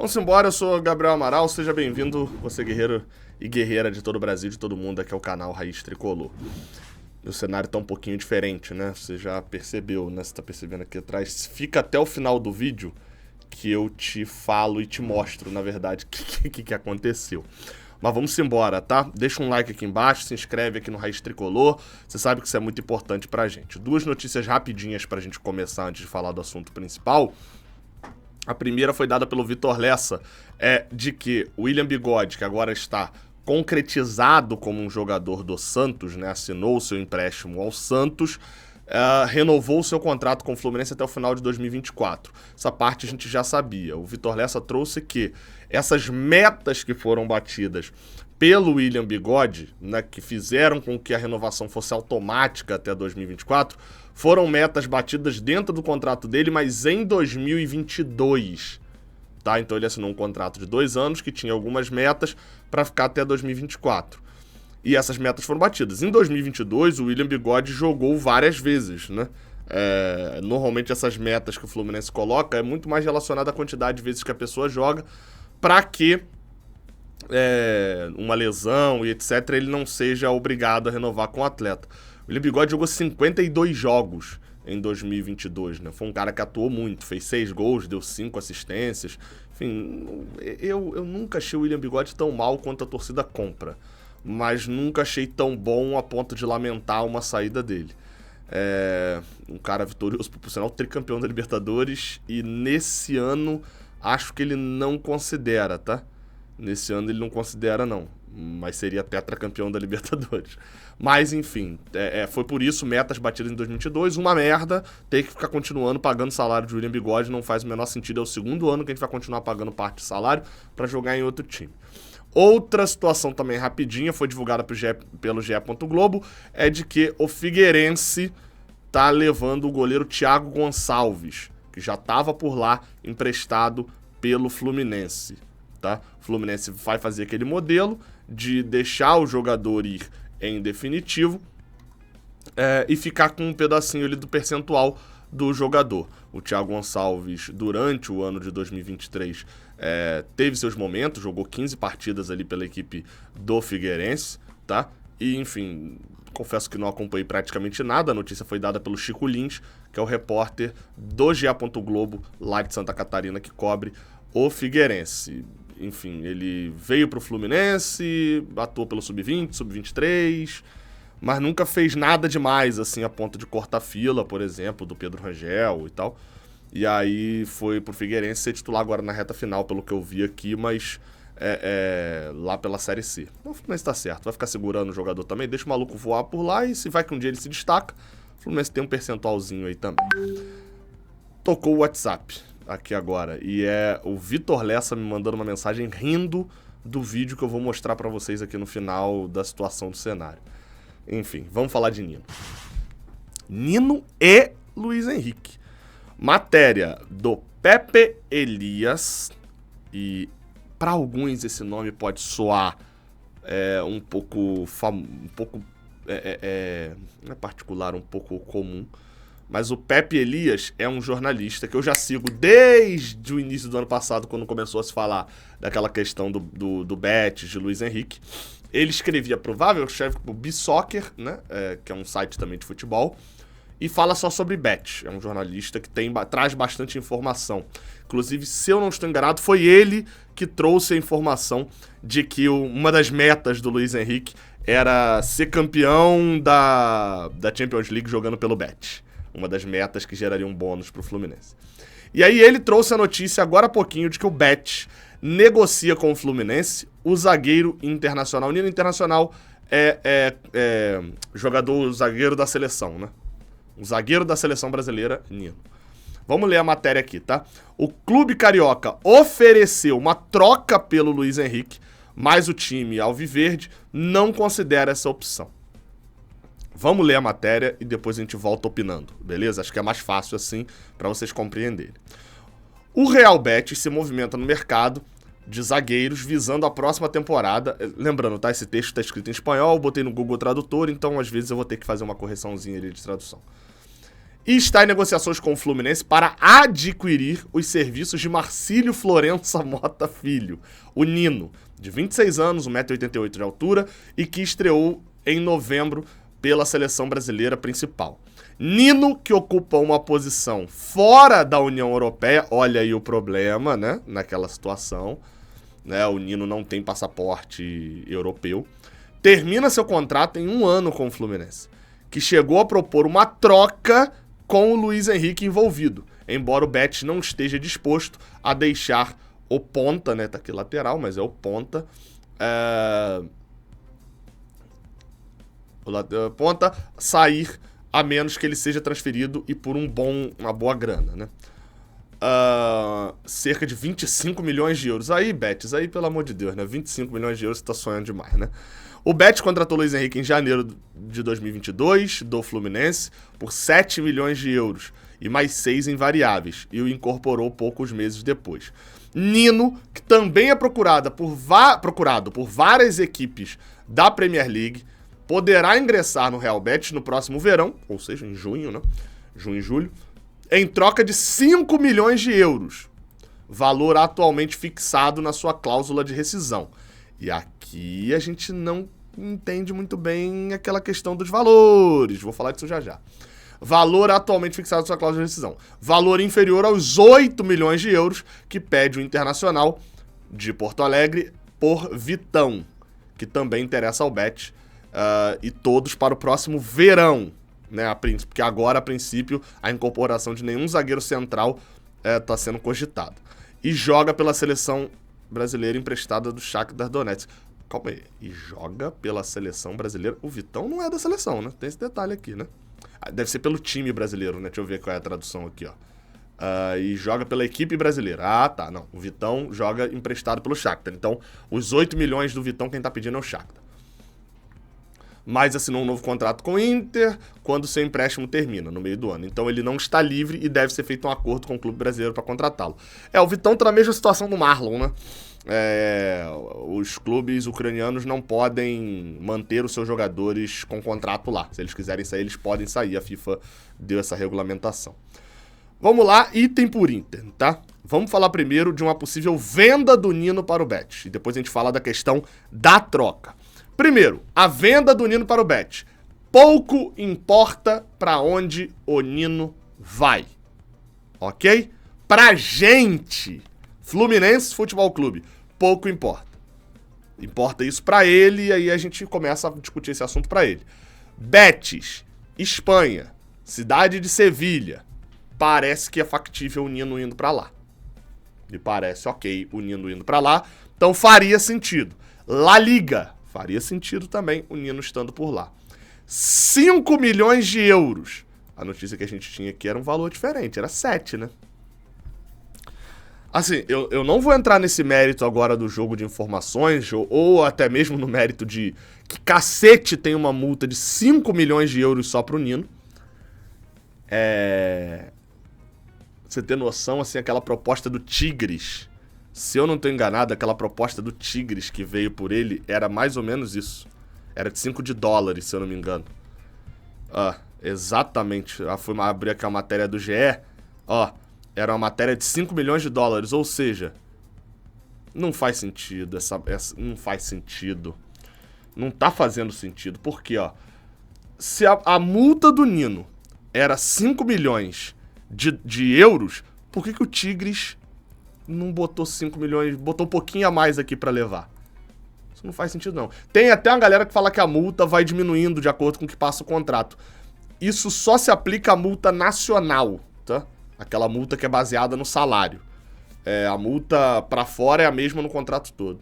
Vamos embora, eu sou Gabriel Amaral, seja bem-vindo, você guerreiro e guerreira de todo o Brasil, de todo mundo, aqui é o canal Raiz Tricolor. O cenário tá um pouquinho diferente, né? Você já percebeu, né? Você tá percebendo aqui atrás. Fica até o final do vídeo que eu te falo e te mostro, na verdade, o que aconteceu. Mas vamos embora, tá? Deixa um like aqui embaixo, se inscreve aqui no Raiz Tricolor. Você sabe que isso é muito importante pra gente. Duas notícias rapidinhas pra gente começar antes de falar do assunto principal. A primeira foi dada pelo Vitor Lessa, de que o William Bigode, que agora está concretizado como um jogador do Santos, né, assinou o seu empréstimo ao Santos, renovou o seu contrato com o Fluminense até o final de 2024. Essa parte a gente já sabia. O Vitor Lessa trouxe que essas metas que foram batidas pelo William Bigode, né, que fizeram com que a renovação fosse automática até 2024, foram metas batidas dentro do contrato dele, mas em 2022. Tá? Então ele assinou um contrato de 2 anos que tinha algumas metas para ficar até 2024. E essas metas foram batidas. Em 2022, o William Bigode jogou várias vezes, né? Normalmente essas metas que o Fluminense coloca é muito mais relacionada à quantidade de vezes que a pessoa joga, para que uma lesão e etc, ele não seja obrigado a renovar com o atleta. O William Bigode jogou 52 jogos em 2022, né? Foi um cara que atuou muito, fez 6 gols, deu 5 assistências. Enfim, eu nunca achei o William Bigode tão mal quanto a torcida compra, mas nunca achei tão bom a ponto de lamentar uma saída dele. Um cara vitorioso, por sinal, tricampeão da Libertadores, e nesse ano acho que ele não considera, tá? Nesse ano ele não considera, não. Mas seria tetracampeão da Libertadores. Mas, enfim, foi por isso, metas batidas em 2022, uma merda, ter que ficar continuando pagando salário de William Bigode não faz o menor sentido. É o segundo ano que a gente vai continuar pagando parte de salário para jogar em outro time. Outra situação também rapidinha, foi divulgada pelo GE. Globo, é de que o Figueirense tá levando o goleiro Thiago Gonçalves, que já estava por lá, emprestado pelo Fluminense. Tá? O Fluminense vai fazer aquele modelo de deixar o jogador ir em definitivo e ficar com um pedacinho ali do percentual do jogador. O Thiago Gonçalves, durante o ano de 2023, teve seus momentos, jogou 15 partidas ali pela equipe do Figueirense, tá? E, enfim, confesso que não acompanhei praticamente nada. A notícia foi dada pelo Chico Lins, que é o repórter do GE. Globo, lá de Santa Catarina, que cobre o Figueirense. Enfim, ele veio pro Fluminense, atuou pelo Sub-20, Sub-23, mas nunca fez nada demais, assim, a ponto de cortar fila, por exemplo, do Pedro Rangel e tal. E aí foi pro Figueirense ser titular agora na reta final, pelo que eu vi aqui, mas lá pela Série C. O Fluminense tá certo, vai ficar segurando o jogador também, deixa o maluco voar por lá, e se vai que um dia ele se destaca, o Fluminense tem um percentualzinho aí também. Tocou o WhatsApp aqui agora, e é o Vitor Lessa me mandando uma mensagem rindo do vídeo que eu vou mostrar pra vocês aqui no final da situação do cenário. Enfim, vamos falar de Nino. Nino e Luiz Henrique. Matéria do Pepe Elias, e para alguns esse nome pode soar um pouco não é particular, um pouco comum. Mas o Pepe Elias é um jornalista que eu já sigo desde o início do ano passado, quando começou a se falar daquela questão do Bet, de Luiz Henrique. Ele escrevia escreve pro B-Soccer, né, que é um site também de futebol, e fala só sobre Bet. É um jornalista que traz bastante informação. Inclusive, se eu não estou enganado, foi ele que trouxe a informação de que uma das metas do Luiz Henrique era ser campeão da Champions League jogando pelo Bet. Uma das metas que geraria um bônus pro Fluminense. E aí ele trouxe a notícia agora há pouquinho de que o Bet negocia com o Fluminense o zagueiro internacional. O Nino Internacional jogador, zagueiro da seleção, né? O zagueiro da seleção brasileira, Nino. Vamos ler a matéria aqui, tá? O clube carioca ofereceu uma troca pelo Luiz Henrique, mas o time alviverde não considera essa opção. Vamos ler a matéria e depois a gente volta opinando, beleza? Acho que é mais fácil assim para vocês compreenderem. O Real Betis se movimenta no mercado de zagueiros visando a próxima temporada. Lembrando, tá? Esse texto está escrito em espanhol, botei no Google Tradutor, então às vezes eu vou ter que fazer uma correçãozinha ali de tradução. E está em negociações com o Fluminense para adquirir os serviços de Marcílio Florença Mota Filho, o Nino, de 26 anos, 1,88 m de altura, e que estreou em novembro pela seleção brasileira principal. Nino, que ocupa uma posição fora da União Europeia, olha aí o problema, né, naquela situação, né, o Nino não tem passaporte europeu, termina seu contrato em 1 ano com o Fluminense, que chegou a propor uma troca com o Luiz Henrique envolvido, embora o Betis não esteja disposto a deixar o ponta, né, tá aqui lateral, mas é o ponta, ponta sair a menos que ele seja transferido e por uma boa grana, né? Cerca de 25 milhões de euros. Aí, Betis, aí pelo amor de Deus, né? 25 milhões de euros, você tá sonhando demais, né? O Betis contratou o Luiz Henrique em janeiro de 2022 do Fluminense por 7 milhões de euros e mais 6 em variáveis, e o incorporou poucos meses depois. Nino, que também é procurado por várias equipes da Premier League, poderá ingressar no Real Betis no próximo verão, ou seja, em junho, né? Junho e julho, em troca de 5 milhões de euros, valor atualmente fixado na sua cláusula de rescisão. E aqui a gente não entende muito bem aquela questão dos valores, vou falar disso já já. Valor atualmente fixado na sua cláusula de rescisão. Valor inferior aos 8 milhões de euros que pede o Internacional de Porto Alegre por Vitão, que também interessa ao Betis, e todos para o próximo verão, né? Porque agora, a princípio, a incorporação de nenhum zagueiro central está sendo cogitado. E joga pela seleção brasileira emprestada do Shakhtar Donetsk. Calma aí, e joga pela seleção brasileira? O Vitão não é da seleção, né? Tem esse detalhe aqui, né? Deve ser pelo time brasileiro, né? Deixa eu ver qual é a tradução aqui, ó. E joga pela equipe brasileira. Ah, tá, não. O Vitão joga emprestado pelo Shakhtar. Então, os 8 milhões do Vitão, quem tá pedindo é o Shakhtar. Mas assinou um novo contrato com o Inter quando seu empréstimo termina, no meio do ano. Então ele não está livre e deve ser feito um acordo com o clube brasileiro para contratá-lo. O Vitão tá na mesma situação do Marlon, né? Os clubes ucranianos não podem manter os seus jogadores com contrato lá. Se eles quiserem sair, eles podem sair. A FIFA deu essa regulamentação. Vamos lá, item por item, tá? Vamos falar primeiro de uma possível venda do Nino para o Betis. E depois a gente fala da questão da troca. Primeiro, a venda do Nino para o Betis. Pouco importa para onde o Nino vai. Ok? Pra gente, Fluminense Futebol Clube, pouco importa. Importa isso pra ele e aí a gente começa a discutir esse assunto pra ele. Betis, Espanha, cidade de Sevilha. Parece que é factível o Nino indo pra lá. Me parece ok o Nino indo pra lá. Então faria sentido. La Liga. Faria sentido também o Nino estando por lá. 5 milhões de euros. A notícia que a gente tinha aqui era um valor diferente, era 7, né? Assim, eu não vou entrar nesse mérito agora do jogo de informações, ou até mesmo no mérito de que cacete tem uma multa de 5 milhões de euros só pro Nino. Você ter noção, assim, aquela proposta do Tigres... Se eu não tô enganado, aquela proposta do Tigres que veio por ele era mais ou menos isso. Era de $5, se eu não me engano. Exatamente. Fui abrir aqui a matéria do GE. Era uma matéria de $5 milhões. Ou seja, não faz sentido. Não faz sentido. Não tá fazendo sentido. Porque, se a multa do Nino era 5 milhões de euros, por que o Tigres... não botou 5 milhões, botou um pouquinho a mais aqui pra levar? Isso não faz sentido, não. Tem até uma galera que fala que a multa vai diminuindo de acordo com o que passa o contrato. Isso só se aplica à multa nacional, tá? Aquela multa que é baseada no salário. A multa pra fora é a mesma no contrato todo.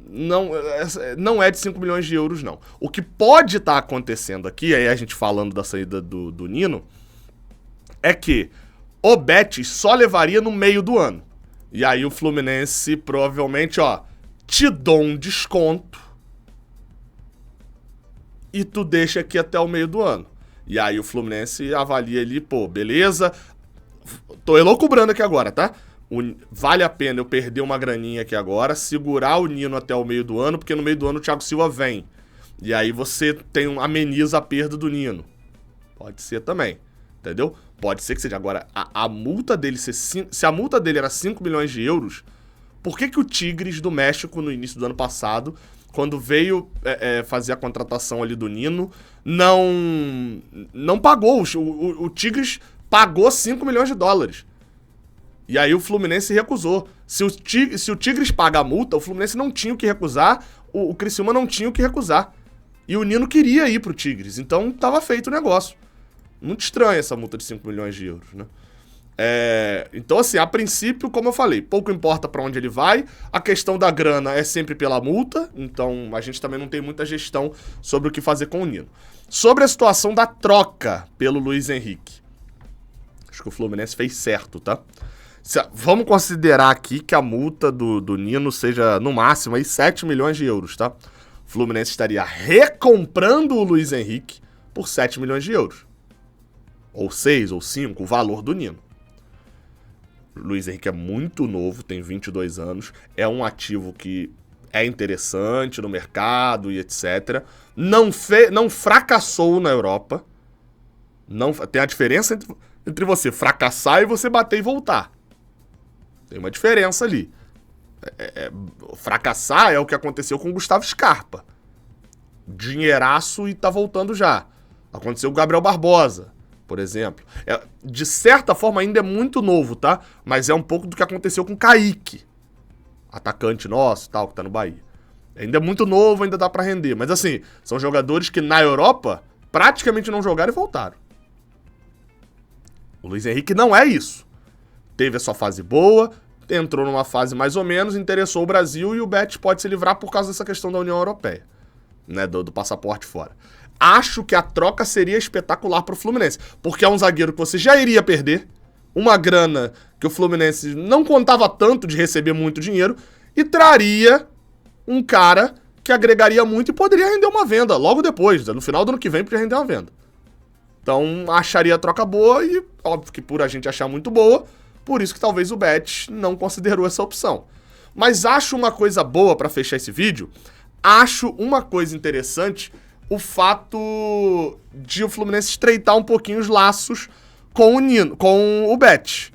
Não é de 5 milhões de euros, não. O que pode estar acontecendo aqui, aí a gente falando da saída do Nino, é que o Betis só levaria no meio do ano. E aí o Fluminense provavelmente, te dou um desconto e tu deixa aqui até o meio do ano. E aí o Fluminense avalia ali, beleza, tô elocubrando aqui agora, tá? Vale a pena eu perder uma graninha aqui agora, segurar o Nino até o meio do ano, porque no meio do ano o Thiago Silva vem. E aí você ameniza a perda do Nino. Pode ser também. Entendeu? Pode ser que seja. Agora, a multa dele ser... Se a multa dele era 5 milhões de euros, por que o Tigres do México, no início do ano passado, quando veio fazer a contratação ali do Nino, não pagou? O Tigres pagou 5 milhões de dólares. E aí o Fluminense recusou. Se o Tigres paga a multa, o Fluminense não tinha o que recusar, o Criciúma não tinha o que recusar. E o Nino queria ir pro Tigres, então tava feito o negócio. Muito estranha essa multa de 5 milhões de euros, né? Então, assim, a princípio, como eu falei, pouco importa pra onde ele vai. A questão da grana é sempre pela multa, então a gente também não tem muita gestão sobre o que fazer com o Nino. Sobre a situação da troca pelo Luiz Henrique. Acho que o Fluminense fez certo, tá? Vamos considerar aqui que a multa do Nino seja, no máximo, aí 7 milhões de euros, tá? O Fluminense estaria recomprando o Luiz Henrique por 7 milhões de euros. Ou 6, ou 5, o valor do Nino. O Luiz Henrique é muito novo, tem 22 anos, é um ativo que é interessante no mercado e etc. Não fracassou na Europa. Tem a diferença entre você fracassar e você bater e voltar. Tem uma diferença ali. Fracassar é o que aconteceu com o Gustavo Scarpa. Dinheiraço e tá voltando já. Aconteceu com o Gabriel Barbosa, por exemplo. De certa forma ainda é muito novo, tá? Mas é um pouco do que aconteceu com o Kaique. Atacante nosso, tal, que tá no Bahia. Ainda é muito novo, ainda dá pra render. Mas assim, são jogadores que na Europa praticamente não jogaram e voltaram. O Luiz Henrique não é isso. Teve a sua fase boa, entrou numa fase mais ou menos, interessou o Brasil e o Bet pode se livrar por causa dessa questão da União Europeia, né, do passaporte fora. Acho que a troca seria espetacular pro Fluminense, porque é um zagueiro que você já iria perder, uma grana que o Fluminense não contava tanto de receber muito dinheiro, e traria um cara que agregaria muito e poderia render uma venda logo depois, no final do ano que vem poderia render uma venda. Então acharia a troca boa e óbvio que por a gente achar muito boa, por isso que talvez o Bet não considerou essa opção. Mas acho uma coisa boa pra fechar esse vídeo, acho uma coisa interessante o fato de o Fluminense estreitar um pouquinho os laços com o Nino, com o Bet.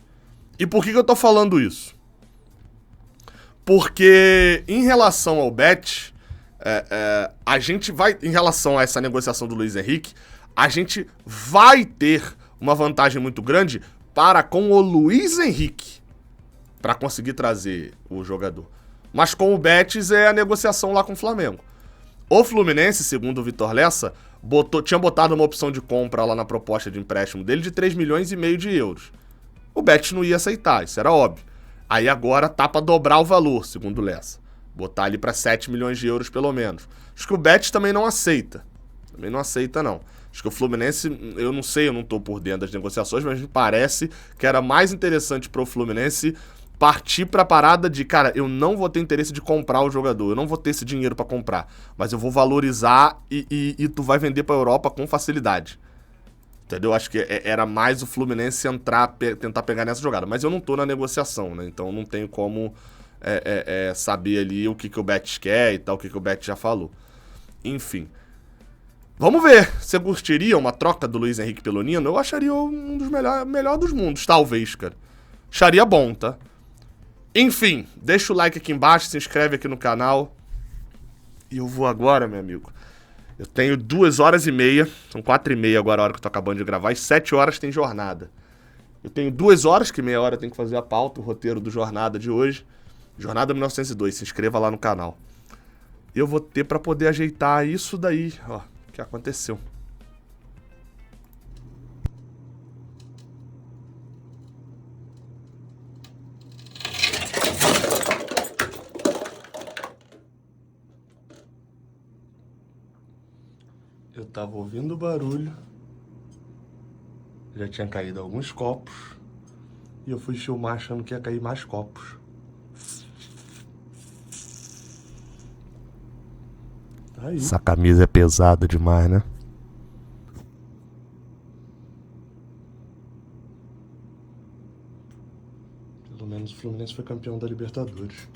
E por que eu tô falando isso? Porque em relação ao Bet, a gente vai, em relação a essa negociação do Luiz Henrique, a gente vai ter uma vantagem muito grande para com o Luiz Henrique, para conseguir trazer o jogador. Mas com o Betis é a negociação lá com o Flamengo. O Fluminense, segundo o Vitor Lessa, tinha botado uma opção de compra lá na proposta de empréstimo dele de 3,5 milhões de euros. O Betis não ia aceitar, isso era óbvio. Aí agora tá para dobrar o valor, segundo o Lessa. Botar ali para 7 milhões de euros pelo menos. Acho que o Betis também não aceita. Também não aceita, não. Acho que o Fluminense, eu não sei, eu não tô por dentro das negociações, mas me parece que era mais interessante pro Fluminense partir pra parada de, cara, eu não vou ter interesse de comprar o jogador, eu não vou ter esse dinheiro pra comprar, mas eu vou valorizar e tu vai vender pra Europa com facilidade. Entendeu? Acho que era mais o Fluminense tentar pegar nessa jogada. Mas eu não tô na negociação, né? Então não tenho como saber ali o que o Bet quer e tal, o que o Bet já falou. Enfim. Vamos ver. Você curtiria uma troca do Luiz Henrique pelo Nino? Eu acharia um dos melhor dos mundos, talvez, cara. Acharia bom, tá? Enfim, deixa o like aqui embaixo, se inscreve aqui no canal. E eu vou agora, meu amigo. Eu tenho 2h30, são 4h30 agora a hora que eu tô acabando de gravar, e 7 horas tem jornada. Eu tenho 2 horas, que meia hora eu tenho que fazer a pauta, o roteiro do Jornada de hoje. Jornada 1902, se inscreva lá no canal. Eu vou ter pra poder ajeitar isso daí, ó, que aconteceu. Eu tava ouvindo o barulho, já tinha caído alguns copos, e eu fui filmar achando que ia cair mais copos. Aí. Essa camisa é pesada demais, né? Pelo menos o Fluminense foi campeão da Libertadores.